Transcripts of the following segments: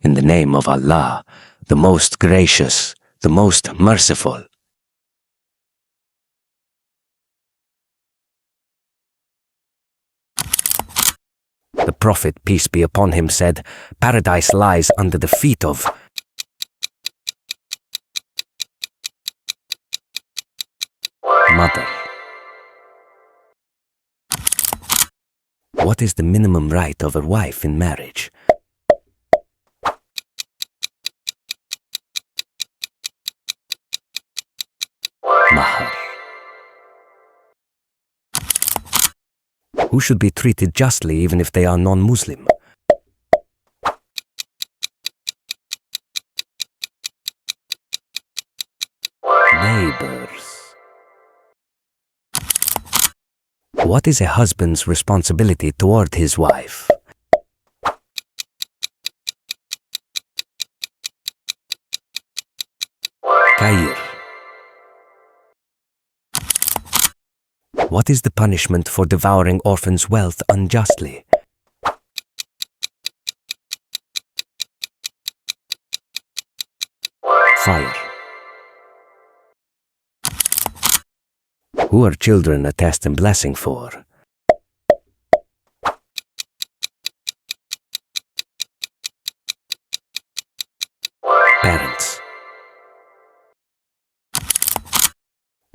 In the name of Allah, the most gracious, the most merciful. The Prophet, peace be upon him, said, "Paradise lies under the feet of..." Mother. What is the minimum right of a wife in marriage? Mahar. Who should be treated justly even if they are non-Muslim? Neighbors. What is a husband's responsibility toward his wife? Khair. What is the punishment for devouring orphans' wealth unjustly? Fire. Who are children a test and blessing for? Parents.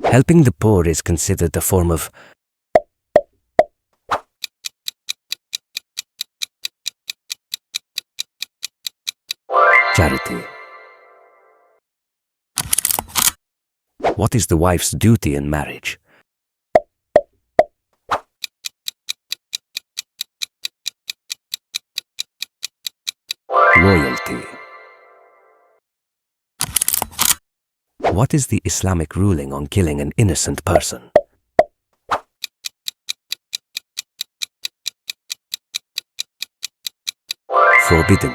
Helping the poor is considered a form of charity. What is the wife's duty in marriage? Loyalty. What is the Islamic ruling on killing an innocent person? Forbidden.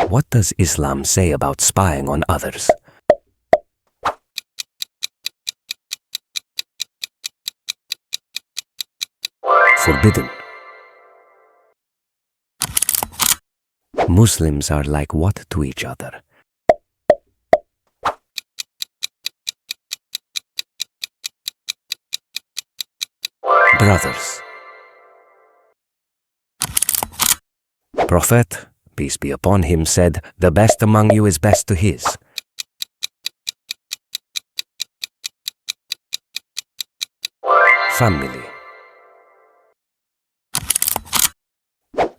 What does Islam say about spying on others? Forbidden. Muslims are like what to each other? Brothers. Prophet, peace be upon him, said, "The best among you is best to his." Family.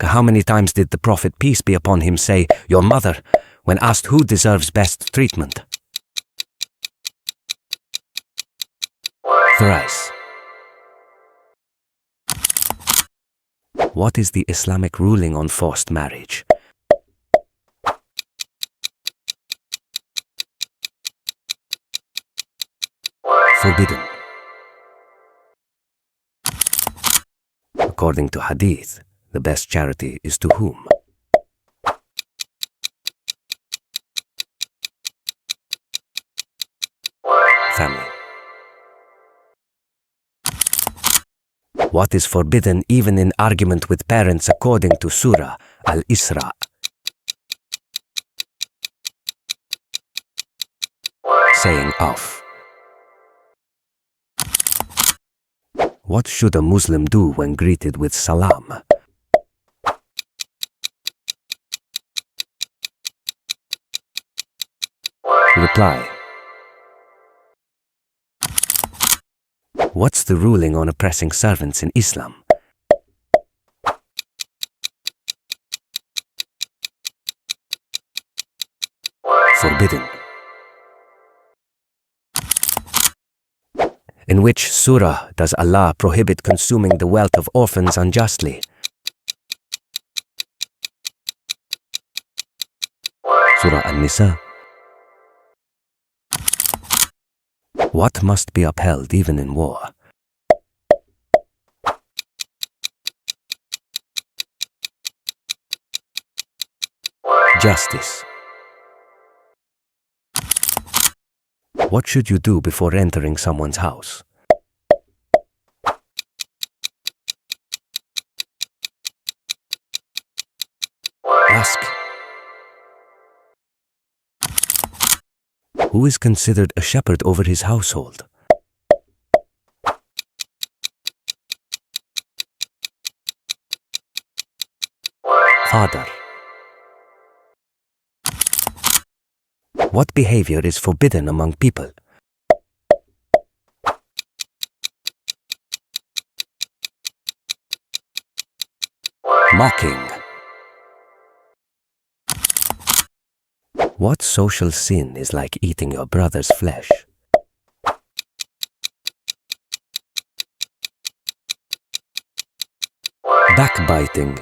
How many times did the Prophet, peace be upon him, say, "Your mother," when asked who deserves best treatment? Thrice. What is the Islamic ruling on forced marriage? Forbidden. According to Hadith, the best charity is to whom? Family. What is forbidden even in argument with parents according to Surah Al-Isra? Saying off. What should a Muslim do when greeted with salam? Reply. What's the ruling on oppressing servants in Islam? Forbidden. In which surah does Allah prohibit consuming the wealth of orphans unjustly? Surah An-Nisa. What must be upheld even in war? Justice. What should you do before entering someone's house? Ask. Who is considered a shepherd over his household? Father. What behavior is forbidden among people? Mocking. What social sin is like eating your brother's flesh? Backbiting.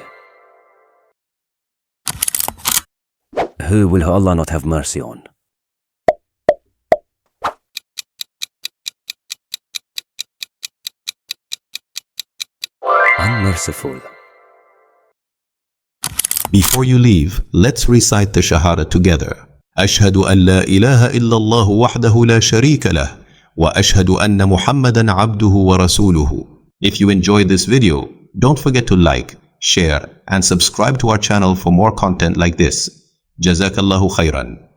Who will Allah not have mercy on? Unmerciful. Before you leave, let's recite the Shahada together. أشهد أن لا إله إلا الله وحده لا شريك له وأشهد أن محمدا عبده ورسوله. If you enjoyed this video, don't forget to like, share and subscribe to our channel for more content like this. جزاك الله خيرا.